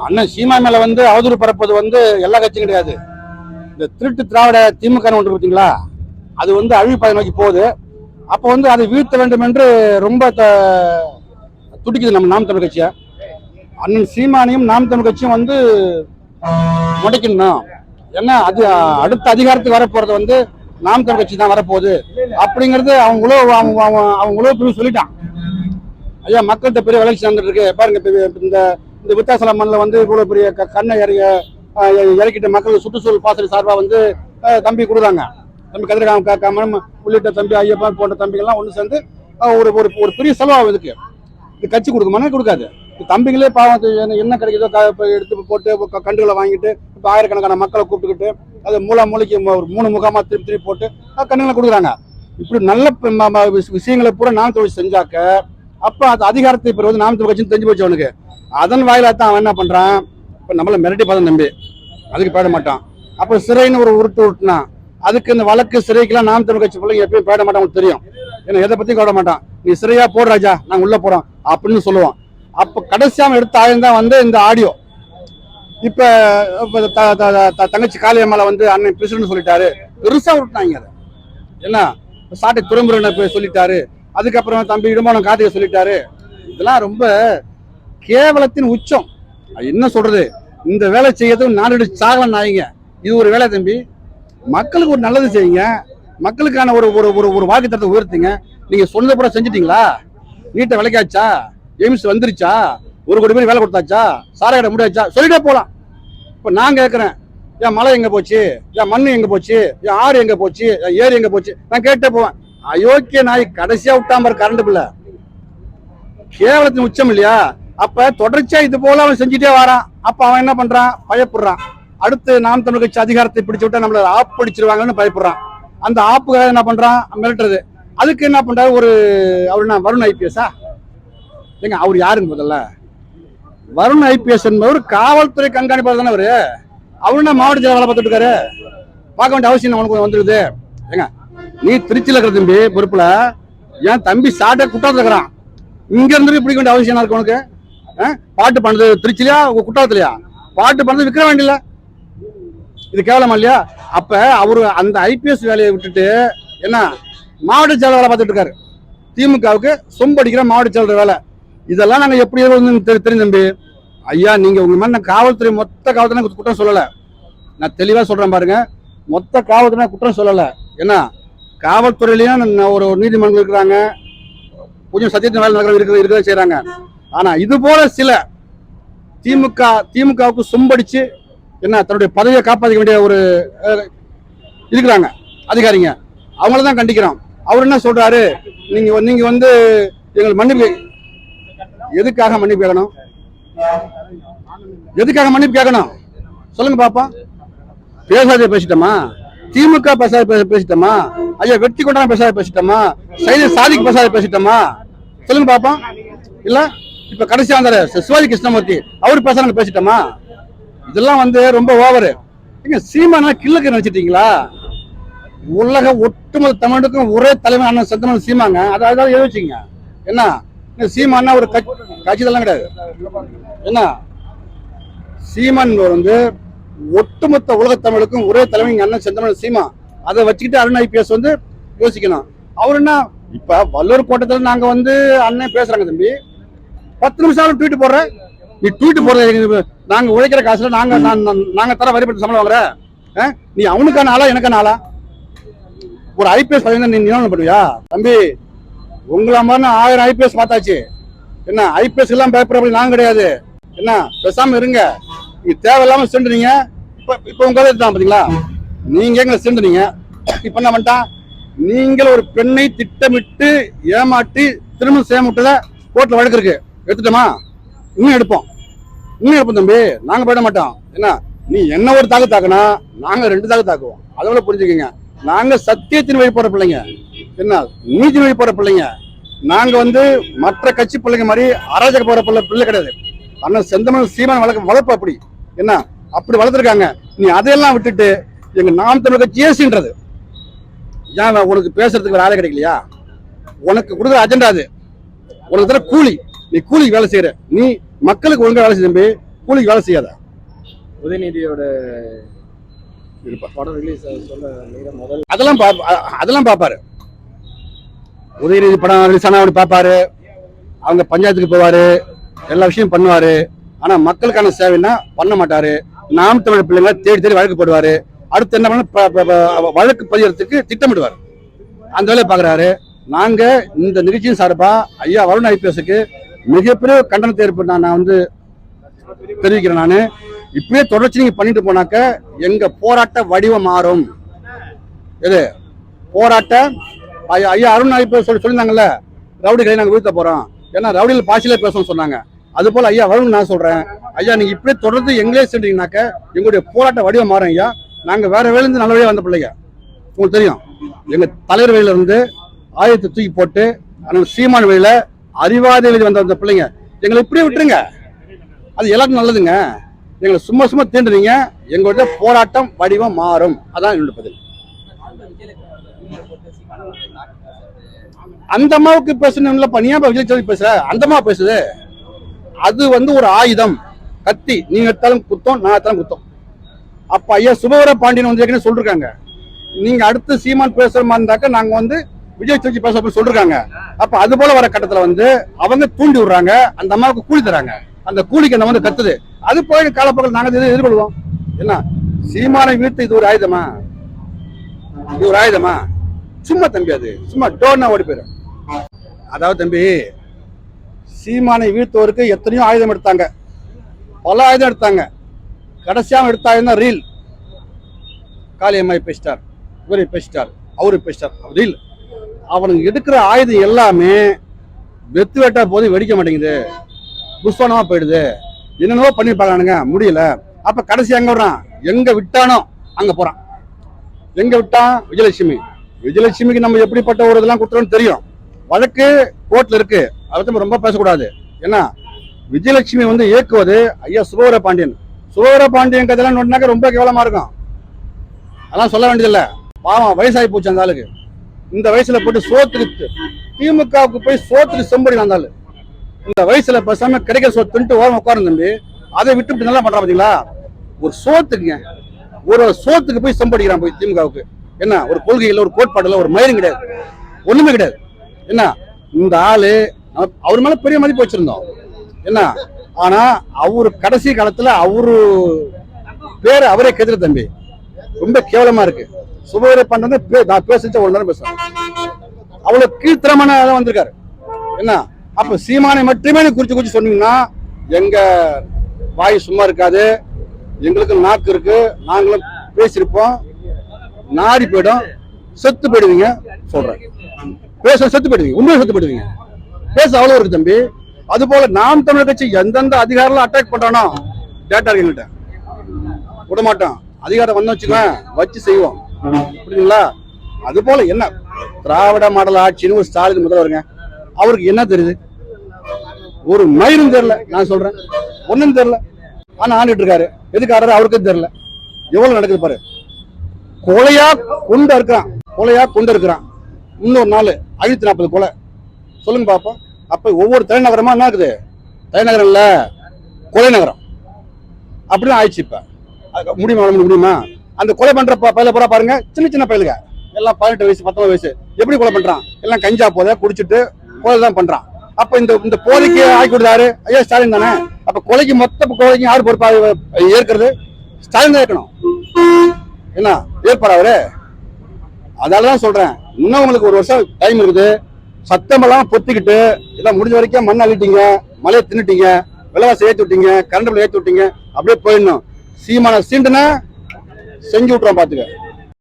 அண்ணன் சீமா மேல அவதூறு பரப்பது எல்லா கட்சியும் கிடையாது. இந்த திருட்டு திராவிட திமுக ஒன்று பார்த்தீங்களா, அது அழிவு பாதை நோக்கி போகுது. அப்போ அதை வீழ்த்த வேண்டும் என்று ரொம்ப துடிக்குது நம்ம நாம் தமிழ் கட்சியை. அண்ணன் சீமானையும் நாம் தமிழ் கட்சியும் முடைக்கணும். ஏன்னா அது அடுத்த அதிகாரத்துக்கு வரப்போறது நாம் தமிழ் கட்சி தான் வரப்போகுது அப்படிங்கிறது அவங்களோ சொல்லிட்டான். ஐயா, மக்கள்கிட்ட பெரிய வளர்ச்சி நடந்துட்டு இருக்கு பாருங்க. இந்த வித்தாசலம் மண்ணில் இவ்வளவு பெரிய கண்ணை இறக்கிட்ட மக்கள் சுற்றுச்சூழல் பாசறை சார்பா தம்பி கொடுக்குறாங்க. தம்பி கதிரகாமன் உள்ளிட்ட தம்பி ஐயப்பா போன்ற தம்பிகள்லாம் ஒன்று சேர்ந்து ஒரு பெரிய செலவாகும். இது கட்சி கொடுக்குமானே கொடுக்காது. தம்பிங்களே பாவம் என்ன கிடைக்குதோ எடுத்து போட்டு கண்டுகளை வாங்கிட்டு இப்போ ஆயிரக்கணக்கான மக்களை கூப்பிட்டுக்கிட்டு அது மூளைக்கு ஒரு 3 முகாமா திருப்பி போட்டு கண்டுகளை கொடுக்குறாங்க. இப்படி நல்ல விஷயங்களை பூரா நாம் தொழில் செஞ்சாக்க அப்போ அது அதிகாரத்தை பெறுவது நாம் தொழில் கட்சின்னு தெரிஞ்சு போச்சு அவனுக்கு. அதன் வாயிலாத்தான் அவன் என்ன பண்றான், இப்போ நம்மள மிரட்டி பார்த்தா தம்பி அதுக்கு பேட மாட்டான். அப்போ சிறைன்னு ஒரு உருட்டுனான். அதுக்கு இந்த வழக்கு சிறைக்கெல்லாம் நாம் தமிழ் கட்சி பிள்ளைங்க எப்பயும் பேட மாட்டான், உங்களுக்கு தெரியும். ஏன்னா எதை பத்தியும் கவட மாட்டான். நீ சிறையா போடு ராஜா, நாங்க உள்ள போறோம் அப்படின்னு சொல்லுவோம். அப்ப கடைசியாம எடுத்த ஆயம் தான் இந்த ஆடியோ. இப்ப தங்கச்சி காளியம்மால அண்ணன் பிரசிடன்ட் சொல்லிட்டாரு, பெருசா விட்டாங்க. அதை என்ன சாட்டை துறைமுறை சொல்லிட்டாரு, அதுக்கப்புறம் தம்பி இடுமானம் கார்த்திகை சொல்லிட்டாரு. இதெல்லாம் ரொம்ப கேவலத்தின் உச்சம். என்ன சொல்றது, இந்த வேலை செய்யறதுக்கு நாடு சாகல நாயிங்க. இது ஒரு வேலை தம்பி, மக்களுக்கு ஒரு நல்லது செய்யுங்க, மக்களுக்கான ஒரு ஒரு வாக்கு தரத்தை உயர்த்துங்க. நீங்க சொன்னதை கூட செஞ்சிட்டீங்களா? நீட்டை விலைக்காச்சா? எய்ம்ஸ் வந்துருச்சா? 1 கோடி பேர் வேலை கொடுத்தாச்சா? சாராயிட முடியாச்சா? சொல்லிட்டே போலாம். இப்ப நான் கேட்கிறேன், என் மலை எங்க போச்சு, என் மண்ணு எங்க போச்சு, என் ஆறு எங்க போச்சு, என் ஏரி எங்க போச்சு, நான் கேட்டே போவேன். அயோக்கிய நாய் கடைசியா விட்டாம கரண்ட் பில்ல. கேவலத்தின் உச்சம் இல்லையா? அப்ப தொடர்ச்சியா இது போல அவன் செஞ்சுட்டே வரான். அப்ப அவன் என்ன பண்றான், பயப்படுறான். அடுத்து நாம் தமிழ் கட்சி அதிகாரத்தை பிடிச்சு விட்டா நம்மள ஆப் பிடிச்சிருவாங்கன்னு பயப்படுறான். அந்த ஆப்புக்காக என்ன பண்றான், மிரட்டுறது. அதுக்கு என்ன பண்றாரு, அவர் என்ன வருண் ஐபிஎஸ்ஸா? ஏங்க அவர் யாருங்க முதல்ல? வருண் ஐபிஎஸ் என்பவர் காவல்துறை கண்காணிப்பாளர் தானே. அவரு என்ன மாவட்ட செயலர் வேலை பார்த்துட்டு இருக்காரு? பார்க்க வேண்டிய அவசியம் அவனுக்கு வந்துருது. ஏங்க நீ திருச்சியில் இருக்கிற தம்பி பொறுப்புல, ஏன் தம்பி சாட்டை குற்றாலத்தில் இருக்கிறான், இங்க இருந்து பிடிக்க வேண்டிய அவசியம் இருக்கு உனக்கு? பாட்டு பண்ணது திருச்சிலையா குற்றாலத்திலையா? பாட்டு பண்ணது விற்க வேண்டியல. இது கேவலமா இல்லையா? அப்ப அவரு அந்த ஐபிஎஸ் வேலையை விட்டுட்டு என்ன மாவட்ட செயலர் வேலை பார்த்துட்டு இருக்காரு. திமுகவுக்கு சொம்படிக்கிற மாவட்ட செயலர் வேலை. இதெல்லாம் நாங்க எப்படி தெரியும் தம்பி. ஐயா, நீங்க உங்க மாதிரி காவல்துறை மொத்த காவல்துறை குற்றம் சொல்லல, நான் தெளிவா சொல்றேன் பாருங்க. மொத்த காவல்துறை குற்றம் சொல்லல. ஏன்னா காவல்துறையிலயும் ஒரு நீதிமன்றம் இருக்கிறாங்க, கொஞ்சம் சத்தியத்தின் வேலை இருக்கிறத செய்யறாங்க. ஆனா இது போல சில திமுகவுக்கு சொம்படிச்சு என்ன தன்னுடைய பதவியை காப்பாற்ற வேண்டிய ஒரு இருக்கிறாங்க அதிகாரிங்க, அவங்களதான் கண்டிக்கிறோம். அவர் என்ன சொல்றாரு, நீங்க எங்களுக்கு மன்னிப்பு, எதுக்காக மன்னிப்பு கேட்கணும்? எதுக்காக மன்னிப்பு கேட்கணும் சொல்லுங்க பாப்பா. பேசாத பேசிட்டோமா? திமுக பேசிட்டோமா? ஐயா வெற்றி கொண்டாட பேசிட்டோமா? சாதிக்கு பேசிட்டோமா? சொல்லுங்க பாப்பா. இல்ல இப்ப கடைசியா வந்தாரு சிவாஜி கிருஷ்ணமூர்த்தி, அவரு பேசிட்டோமா? இதெல்லாம் ரொம்ப ஓவரு. சீமானா கில்லுக்கு நினைச்சிட்டீங்களா? உலக ஒட்டுமொத்த தமிழுக்கும் ஒரே தலைமை அண்ணன் செந்தமன் சீமாங்க. அதாவது யோசிச்சுங்க. என்ன சீமானா ஒரு கட்சி இதெல்லாம் கிடையாது. என்ன சீமான் ஒட்டுமொத்த உலக தமிழுக்கும் ஒரே தலைமை அண்ணன் செந்தமன் சீமா. அதை வச்சுக்கிட்டு அருண் ஐபிஎஸ் யோசிக்கணும். அவரு என்ன இப்ப வல்லூர் கோட்டத்தில் நாங்க அண்ணன் பேசுறாங்க தம்பி, 10 நிமிஷம் ட்வீட் போடுறேன். நீ ட்வீட் போடுற, நாங்க உழைக்கிற காசுல நாங்க தர வரிப்பட்டு சம்பளம் வாங்குற, நீ அவனுக்கான ஆளா எனக்கான ஆளா? ஒரு ஐபிஎஸ் நீ நியமனம் பண்ணுவியா தம்பி? உங்கள மாதிரி 1000 ஐபிஎஸ் பார்த்தாச்சு. என்ன ஐபிஎஸ் எல்லாம் பயப்படுற நாங்க கிடையாது. என்ன பேசாம இருங்க. நீங்க தேவையில்லாம சென்றுனீங்க. இப்ப உங்க தான் பாத்தீங்களா, நீங்க எங்களை சென்றுனீங்க. இப்ப என்ன பண்ணிட்டான், நீங்கள் ஒரு பெண்ணை திட்டமிட்டு ஏமாற்றி திரும்ப சேமிட்டத கோர்ட்ல வழக்கு இருக்கு, எடுத்துட்டோமா? இன்னும் எடுப்போம் தம்பி, நாங்க போயிட மாட்டோம். என்ன நீ என்ன ஒரு தாக்குனா நாங்க 2 தாக்குவோம். அதோட புரிஞ்சுக்கங்க, நாங்க சத்தியத்தின் வழி போற பிள்ளைங்க, என்ன நீதி வழி போற பிள்ளைங்க. நாங்க மற்ற கட்சி பிள்ளைங்க மாதிரி அராஜக போற பிள்ளை கிடையாது. அண்ணன் செந்தமன் சீமான் வளர்ப்பு அப்படி என்ன அப்படி வளர்த்துருக்காங்க. நீ அதையெல்லாம் விட்டுட்டு எங்க நாம் தமிழ் கட்சி ஏசின்றது ஏன்? உனக்கு பேசுறதுக்கு வேற ஆளே கிடைக்கலையா? உனக்கு கொடுக்குற அஜெண்டா அது. உனக்கு தர கூலி, நீ கூலிக்கு வேலை செய்யற. நீ மக்களுக்கு ஒழுங்கா வேலை செய்ய தம்பி. கூலிக்கு வேலை செய்யாத. உதயநிதியோட படம் ரிலீஸ் சொல்ல முதல் அதெல்லாம் பார்ப்பாரு. உதயநிதி படம் ரிலீஸ் ஆனா அவரு பார்ப்பாரு, அவங்க பஞ்சாயத்துக்கு போவாரு, எல்லா விஷயம் பண்ணுவாரு. ஆனா மக்களுக்கான சேவைன்னா பண்ண மாட்டாரு. நாம் தமிழர் பிள்ளைங்க தேடி தேடி வழக்கு போடுவாரு. அடுத்து என்ன பண்ண வழக்கு பதியறதுக்கு திட்டமிடுவார். அந்த வேலையை பாக்குறாரு. நாங்க இந்த நிகழ்ச்சியின் சார்பா ஐயா வருண் ஐபிஎஸ்க்கு மிகப்பெரிய கண்டனத்தை நான் வந்து தெரிவிக்கிறேன். நான் இப்படியே தொடர்ச்சி நீங்க பண்ணிட்டு போனாக்க எங்க போராட்ட வடிவம் மாறும். எது போராட்ட ஐயா அருண் ஐபிஎஸ் சொல்லியிருந்தாங்கல்ல, ரவுடிகளை நாங்க வீழ்த்த போறோம், ஏன்னா ரவுடிகள் பாஷையில பேசணும்னு சொன்னாங்க. அது போல ஐயா வருண் நான் சொல்றேன், ஐயா நீங்க இப்படியே தொடர்ந்து எங்களே சென்றீங்கன்னாக்க எங்களுடைய போராட்ட வடிவம் மாறும். ஐயா நாங்க வேற வேலையிலிருந்து நல்ல வழியா வந்த பிள்ளைங்க, உங்களுக்கு தெரியும். எங்க தலைவர் வழியில இருந்து ஆயுதத்தை தூக்கி போட்டு சீமான் வழியில அறிவாத வழி வந்த பிள்ளைங்க, எங்களை இப்படியே விட்டுருங்க, அது எல்லாருக்கும் நல்லதுங்க. எங்களை சும்மா சும்மா தீண்டுறீங்க, எங்களுடைய போராட்டம் வடிவம் மாறும். அதான் என்னோட பதில். அந்த அம்மாவுக்கு பேசணும்ல, நீ விஜய் சொல்லி பேசுற? அந்த அம்மா பேசுது, அது வந்து ஒரு ஆயுதம், கத்தி. நீங்க எடுத்தாலும் குத்தம், நான் எடுத்தாலும் குத்தம். அப்ப ஐயா சுபவர பாண்டியன் வந்து ஏற்கனவே சொல்லிருக்காங்க, நீங்க அடுத்து சீமான் பேசுற மாதிரி இருந்தாக்க நாங்க வந்து விஜய் சொல்லி பேச சொல்லிருக்காங்க. அப்ப அது போல வர கட்டத்துல வந்து அவங்க தூண்டி விடுறாங்க, அந்த அம்மாவுக்கு கூலி தராங்க, அந்த கூலிக்கு அந்த வந்து கத்துது. அது போய் காலப்போக்கில் நாங்க எதிர்கொள்வோம். என்ன சீமானை வீழ்த்து இது ஒரு ஆயுதமா? இது ஒரு ஆயுதமா? சும்மா தம்பி, அது சும்மா டோர்னா ஓடி போயிடும். அதாவது தம்பி, சீமானை வீழ்த்துவருக்கு எத்தனையோ ஆயுதம் எடுத்தாங்க, பல ஆயுதம் எடுத்தாங்க. கடைசியாக எடுத்த ஆயுதம் தான் ரீல். காளியம்மாய் பேசிட்டார், இவரை பேசிட்டார், அவரு பேசிட்டார், ரீல். அவனுக்கு எடுக்கிற ஆயுதம் எல்லாமே வெத்து வெட்டா போது வெடிக்க மாட்டேங்குது, புஷ்வானமா போயிடுது, என்னென்னவோ பண்ணி பார்க்கறானுங்க, முடியல. அப்ப கடைசி எங்க விடுறான்? எங்க விட்டானோ அங்க போறான். எங்க விட்டான்? விஜயலட்சுமி. விஜயலட்சுமிக்கு நம்ம எப்படிப்பட்ட ஒரு இதெல்லாம் கொடுத்துறோம்னு தெரியும். வழக்கு கோர்ட்ல இருக்கு, அதை பத்தி ரொம்ப பேசக்கூடாது. ஏன்னா விஜயலட்சுமி வந்து இயக்குவது ஐயா சுபவர பாண்டியன். சுபவர பாண்டியன் கதையெல்லாம் நோட்டினாக்க ரொம்ப கேவலமா இருக்கும், அதெல்லாம் சொல்ல வேண்டியதில்லை. பாவம், வயசாகி போச்சு அந்த ஆளுக்கு. இந்த வயசுல போட்டு சோத்துக்கு திமுகவுக்கு போய் சோத்துக்கு செம்படி வந்தாலு, இந்த வயசுல பேசாம கிடைக்கிற சோத்து தின்ட்டு ஓரம் உட்காரும் தம்பி. அதை விட்டு நல்லா பண்றான் பாத்தீங்களா? ஒரு சோத்துக்குங்க, ஒரு சோத்துக்கு போய் செம்படிக்கிறான் போய் திமுகவுக்கு. என்ன ஒரு கொள்கையில, ஒரு கோட்பாடுல ஒரு மயிரும் கிடையாது, ஒண்ணுமே கிடையாது. என்ன இந்த ஆளு அவர் மேல பெரிய மதிப்பு வச்சிருந்தோம். என்ன ஆனா அவரு கடைசி காலத்துல அவரு பேரு அவரே கெதிர தம்பி, ரொம்ப கேவலமா இருக்கு. சுபவரை பண்றது நான் பேசிச்ச ஒரு நேரம் பேசுறேன், அவ்வளவு கீழ்த்தரமான வந்திருக்காரு. என்ன அப்ப சீமானை மட்டுமே குறிச்சு சொன்னீங்கன்னா எங்க வாய் சும்மா இருக்காது, எங்களுக்கு நாக்கு இருக்கு, நாங்களும் பேசியிருப்போம், நாடி போயிடும், செத்து போயிடுவீங்க. சொல்றேன், பேச செத்து போயிடுவீங்க, உண்மையை செத்து போயிடுவீங்க. பேச அவ்வளவு இருக்கு தம்பி. அது போல நாம் தமிழர் கட்சி எந்தெந்த அதிகாரம் அட்டாக் பண்றானோ டேட்டா எங்கள்கிட்ட விட மாட்டோம். அதிகாரம் வந்து வச்சுக்குவேன், வச்சு செய்வோம், புரியுதுங்களா? அது போல என்ன திராவிட மாடல் ஆட்சின்னு ஒரு ஸ்டாலின் முதல்வருங்க, அவருக்கு என்ன தெரியுது? ஒரு மயிரும் தெரியல. நான் சொல்றேன், ஒன்னும் தெரியல. ஆனா ஆண்டுட்டு இருக்காரு, எதுக்காரரு அவருக்கும் தெரியல. எவ்வளவு நடக்குது பாரு. கொலையா கொண்டு இருக்கிறான், கொலையா கொண்டு இருக்கிறான். இன்னொரு நாள் 540 கொலை, சொல்லுங்க பாப்போம். அப்ப ஒவ்வொரு தலைநகரமா என்ன இருக்குது? தலைநகரம் இல்ல, கொலை நகரம் அப்படின்னு ஆயிடுச்சு. இப்ப முடியுமா? அந்த கொலை பண்ற பயில பூரா பாருங்க, சின்ன சின்ன பயிலுங்க, எல்லாம் 18 வயசு 19 வயசு. எப்படி கொலை பண்றான்? எல்லாம் கஞ்சா போத குடிச்சிட்டு கொலை தான் பண்றான். அப்ப இந்த போதைக்கு ஆக்கி கொடுத்தாரு ஐயா ஸ்டாலின் தானே. அப்ப கொலைக்கு மொத்த கொலைக்கு யாரு பொறுப்பா ஏற்கிறது? ஸ்டாலின் தான் ஏற்கணும். என்ன ஏற்பாரு அவரு? அதனாலதான் சொல்றேன், இன்னும் உங்களுக்கு ஒரு வருஷம் டைம் இருக்குது. சத்தமெல்லாம் பொத்திக்கிட்டு இதான் முடிஞ்ச வரைக்கும் மண் அள்ளிட்டீங்க, மலையை தின்னுட்டீங்க, விலைவாசி ஏற்றி விட்டீங்க, கரண்ட் பில் ஏற்றி விட்டீங்க, அப்படியே போயிடணும். சீமான சீண்டுனா செஞ்சு விட்டுறோம், பாத்துக்க.